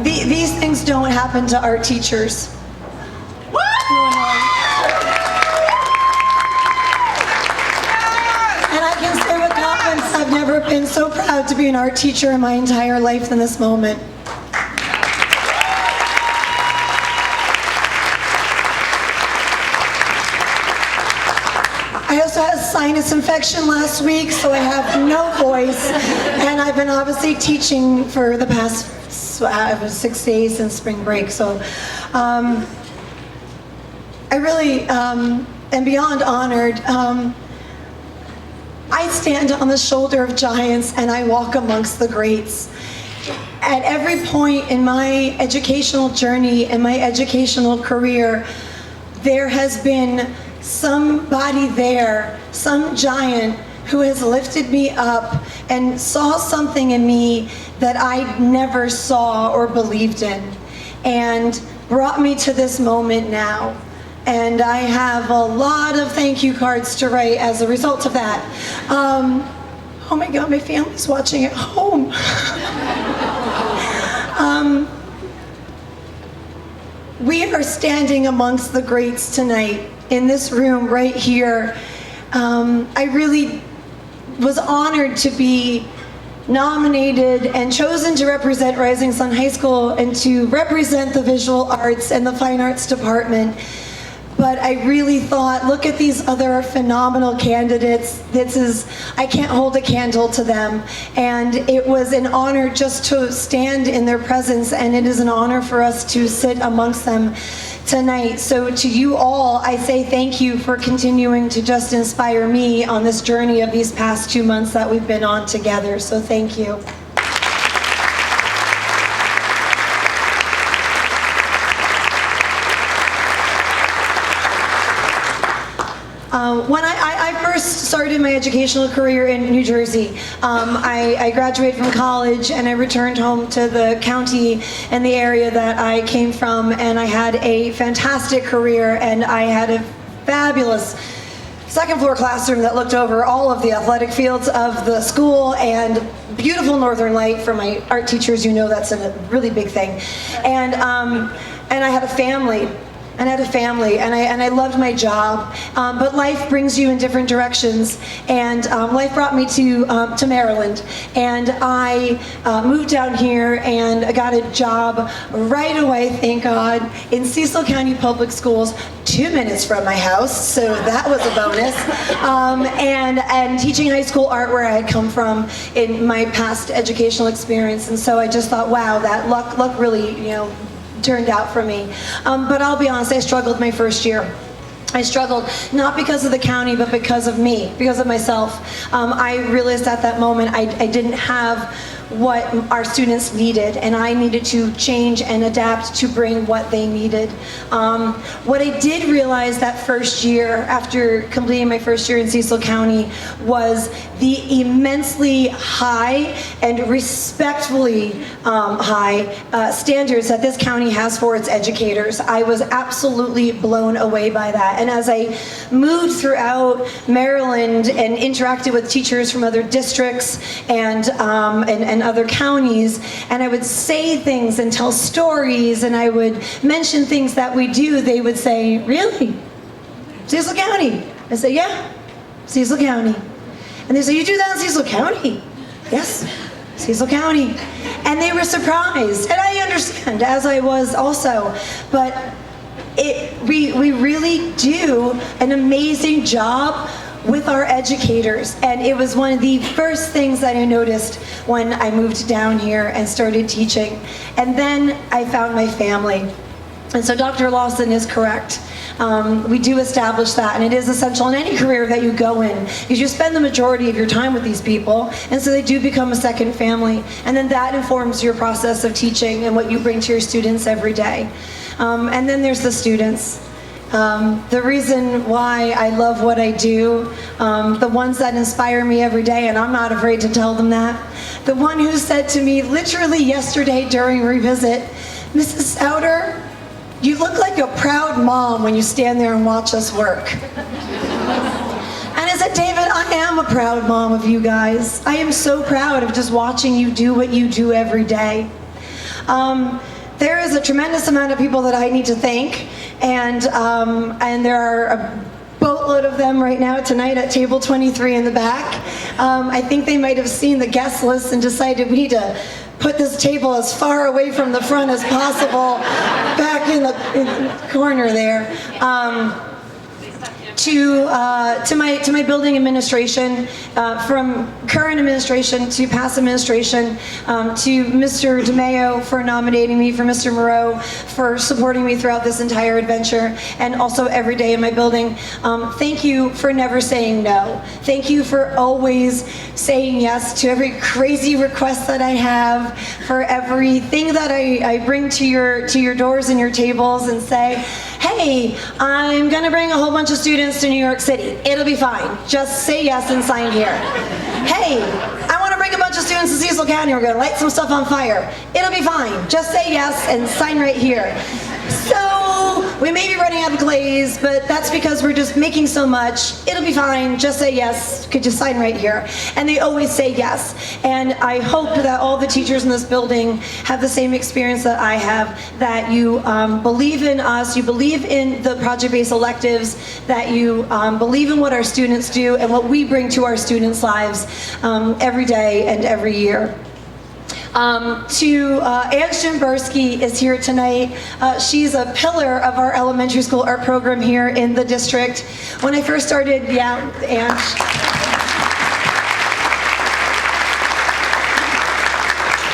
These things don't happen to art teachers. And I can say with confidence, I've never been so proud to be an art teacher in my entire life than this moment. I also had a sinus infection last week, so I have no voice, and I've been obviously teaching for the past 6 days since spring break, so I really am beyond honored. I stand on the shoulder of giants and I walk amongst the greats. At every point in my educational journey and my educational career, there has been somebody there, some giant who has lifted me up and saw something in me that I never saw or believed in, and brought me to this moment now. And I have a lot of thank you cards to write as a result of that. Oh my God, my family's watching at home. We are standing amongst the greats tonight in this room right here. I really was honored to be nominated and chosen to represent Rising Sun High School and to represent the visual arts and the fine arts department. But I really thought, look at these other phenomenal candidates. I can't hold a candle to them. And it was an honor just to stand in their presence, and it is an honor for us to sit amongst them tonight. So to you all, I say thank you for continuing to just inspire me on this journey of these past 2 months that we've been on together. So thank you. When I first started my educational career in New Jersey, I graduated from college and I returned home to the county and the area that I came from, and I had a fantastic career, and I had a fabulous second floor classroom that looked over all of the athletic fields of the school, and beautiful northern light. For my art teachers, you know that's a really big thing. And I had a family. And I had a family, and I loved my job, but life brings you in different directions, and life brought me to Maryland, and I moved down here, and I got a job right away, thank God, in Cecil County Public Schools, 2 minutes from my house, so that was a bonus, and teaching high school art where I had come from in my past educational experience, and so I just thought, wow, that luck really, turned out for me. But I'll be honest, I struggled my first year. I struggled not because of the county, but because of me, because of myself. I realized at that moment I didn't have what our students needed, and I needed to change and adapt to bring what they needed. What I did realize that first year, after completing my first year in Cecil County, was the immensely high and respectfully high standards that this county has for its educators. I was absolutely blown away by that. And as I moved throughout Maryland and interacted with teachers from other districts and other counties, and I would say things and tell stories, and I would mention things that we do, they would say, "Really? Cecil County?" I say, "Yeah, Cecil County." And they say, "You do that in Cecil County?" "Yes, Cecil County." And they were surprised, and I understand, as I was also, but we really do an amazing job with our educators, and it was one of the first things that I noticed when I moved down here and started teaching. And then I found my family. And so Dr. Lawson is correct. We do establish that, and it is essential in any career that you go in, because you spend the majority of your time with these people, and so they do become a second family. And then that informs your process of teaching and what you bring to your students every day. And then there's the students. The reason why I love what I do, the ones that inspire me every day, and I'm not afraid to tell them that. The one who said to me literally yesterday during Revisit, "Mrs. Souder, you look like a proud mom when you stand there and watch us work." And I said, "David, I am a proud mom of you guys. I am so proud of just watching you do what you do every day." there is a tremendous amount of people that I need to thank, and there are a boatload of them right now tonight at table 23 in the back. I think they might have seen the guest list and decided we need to put this table as far away from the front as possible, back in the corner there. To my building administration, from current administration to past administration, to Mr. DeMayo for nominating me, for Mr. Moreau for supporting me throughout this entire adventure, and also every day in my building. Thank you for never saying no. Thank you for always saying yes to every crazy request that I have, for everything that I bring to your doors and your tables and say, hey, I'm gonna bring a whole bunch of students to New York City. It'll be fine. Just say yes and sign here. Hey, I want to bring a bunch of students to Cecil County. We're going to light some stuff on fire. It'll be fine. Just say yes and sign right here. So we may be running out of glaze, but that's because we're just making so much. It'll be fine. Just say yes. Could you sign right here? And they always say yes. And I hope that all the teachers in this building have the same experience that I have, that you believe in us, you believe in the project-based electives, that you believe in what our students do and what we bring to our students' lives every day and every year. Ann Shimbersky is here tonight. She's a pillar of our elementary school art program here in the district. When I first started, Ann.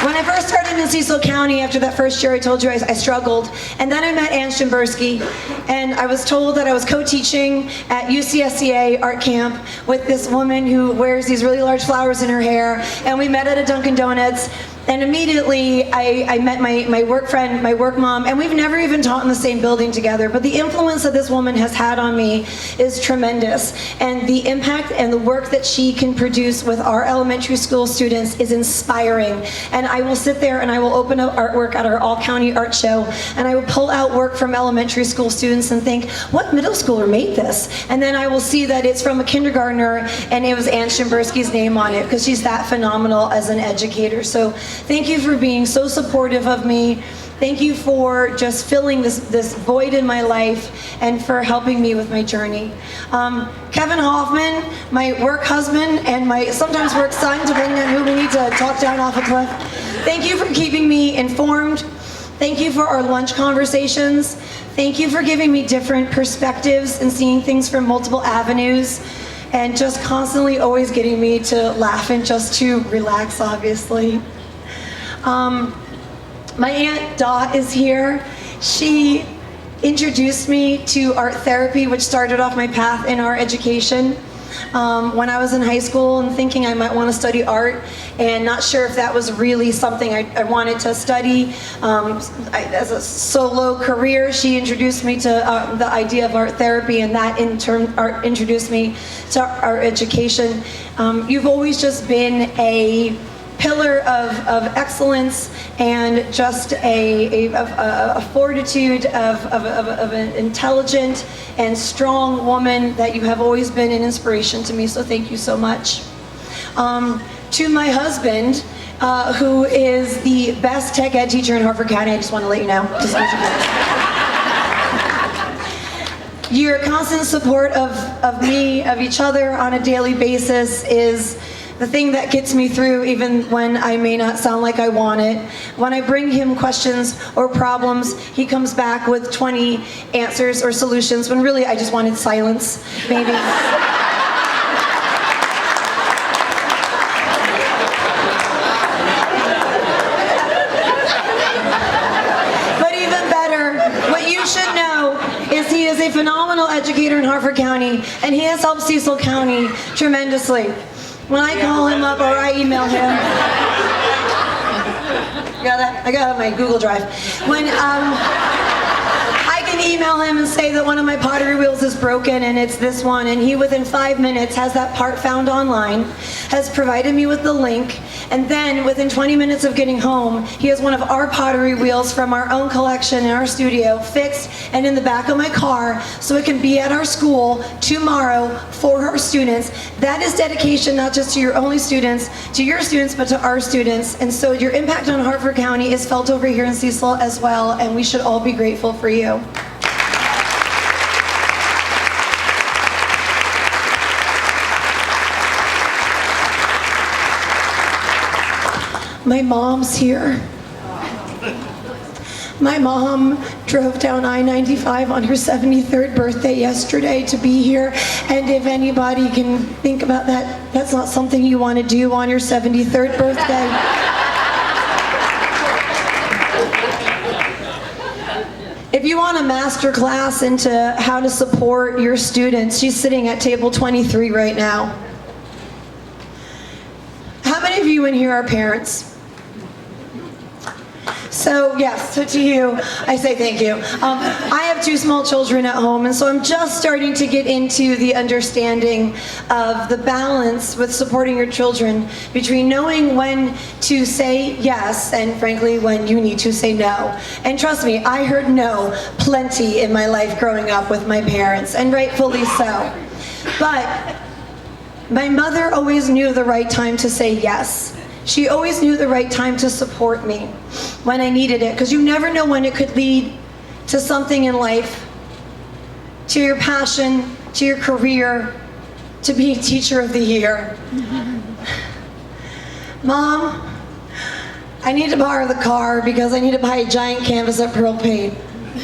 When I first started in Cecil County, after that first year, I told you I struggled. And then I met Ann Shimbersky, and I was told that I was co-teaching at UCSCA art camp with this woman who wears these really large flowers in her hair, and we met at a Dunkin' Donuts. And immediately I met my work friend, my work mom, and we've never even taught in the same building together, but the influence that this woman has had on me is tremendous. And the impact and the work that she can produce with our elementary school students is inspiring. And I will sit there and I will open up artwork at our all-county art show, and I will pull out work from elementary school students and think, what middle schooler made this? And then I will see that it's from a kindergartner, and it was Ann Shimbersky's name on it, because she's that phenomenal as an educator. So thank you for being so supportive of me. Thank you for just filling this void in my life and for helping me with my journey. Kevin Hoffman, my work husband and my sometimes work son, depending on who we need to talk down off a cliff. Thank you for keeping me informed. Thank you for our lunch conversations. Thank you for giving me different perspectives and seeing things from multiple avenues, and just constantly always getting me to laugh and just to relax, obviously. My Aunt Dot is here. She introduced me to art therapy, which started off my path in our education. When I was in high school and thinking I might want to study art and not sure if that was really something I wanted to study. As a solo career, she introduced me to the idea of art therapy, and that in turn introduced me to art education. You've always just been a pillar of excellence and just a fortitude of an intelligent and strong woman that you have always been an inspiration to me, so thank you so much. To my husband, who is the best tech ed teacher in Harford County, I just want to let you know. Your constant support of me, of each other on a daily basis is the thing that gets me through even when I may not sound like I want it. When I bring him questions or problems, he comes back with 20 answers or solutions, when really I just wanted silence, maybe. But even better, what you should know is he is a phenomenal educator in Harford County, and he has helped Cecil County tremendously. When I call him up or I email him, I got it on my Google Drive. When I can email him and say that one of my pottery wheels is broken and it's this one, and he within 5 minutes has that part found online, has provided me with the link, and then within 20 minutes of getting home, he has one of our pottery wheels from our own collection in our studio fixed and in the back of my car so it can be at our school tomorrow for our students. That is dedication not just to your only students, to your students, but to our students. And so your impact on Hartford County is felt over here in Cecil as well, and we should all be grateful for you. My mom's here. My mom drove down I-95 on her 73rd birthday yesterday to be here, and if anybody can think about that, that's not something you want to do on your 73rd birthday. If you want a master class into how to support your students, she's sitting at table 23 right now. How many of you in here are parents? So yes, so to you, I say thank you. I have 2 small children at home, and so I'm just starting to get into the understanding of the balance with supporting your children between knowing when to say yes and frankly when you need to say no. And trust me, I heard no plenty in my life growing up with my parents, and rightfully so. But my mother always knew the right time to say yes. She always knew the right time to support me when I needed it, because you never know when it could lead to something in life, to your passion, to your career, to being Teacher of the Year. Mom, I need to borrow the car because I need to buy a giant canvas of Pearl paint.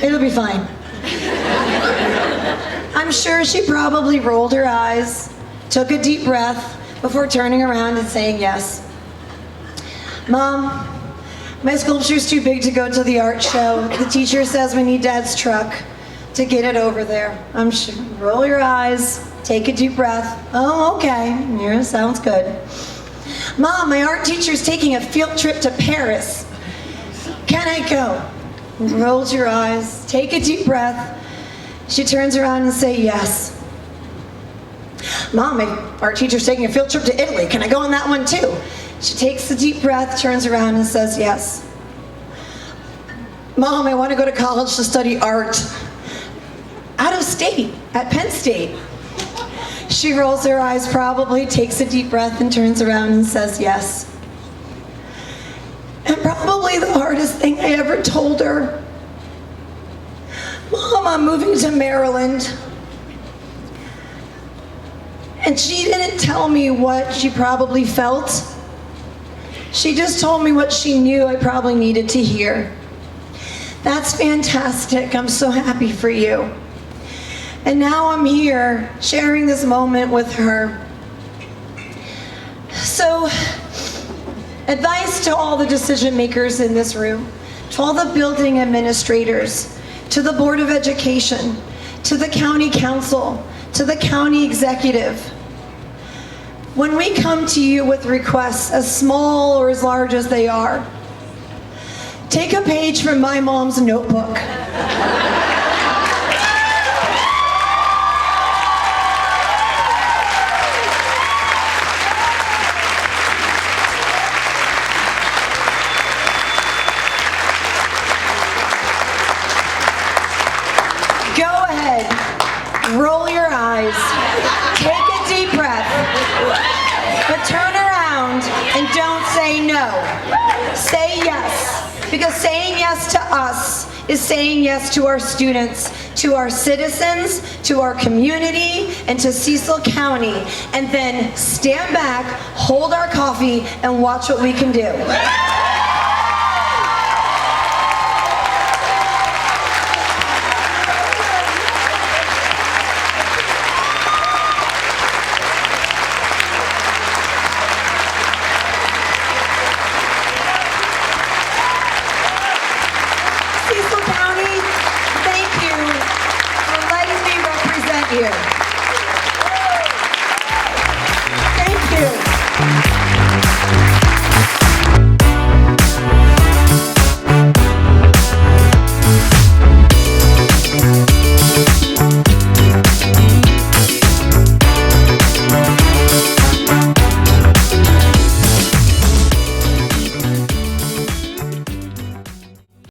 It'll be fine. I'm sure she probably rolled her eyes, took a deep breath before turning around and saying yes. Mom, my sculpture's too big to go to the art show. The teacher says we need Dad's truck to get it over there. I'm sure. Roll your eyes, take a deep breath. Oh, okay, yeah, sounds good. Mom, my art teacher's taking a field trip to Paris. Can I go? Rolls your eyes, take a deep breath. She turns around and says yes. Mom, my art teacher's taking a field trip to Italy. Can I go on that one too? She takes a deep breath, turns around and says yes. Mom, I want to go to college to study art. Out of state, at Penn State. She rolls her eyes probably, takes a deep breath and turns around and says yes. And probably the hardest thing I ever told her, Mom, I'm moving to Maryland. And she didn't tell me what she probably felt. She just told me what she knew I probably needed to hear. That's fantastic. I'm so happy for you. And now I'm here sharing this moment with her. So, advice to all the decision makers in this room, to all the building administrators, to the Board of Education, to the County Council, to the County Executive. When we come to you with requests as small or as large as they are, take a page from my mom's notebook. Go ahead, roll your eyes, take a deep breath, but turn around and don't say no. Say yes, because saying yes to us is saying yes to our students, to our citizens, to our community, and to Cecil County. And then stand back, hold our coffee, and watch what we can do. Cecil County, thank you for letting me represent you.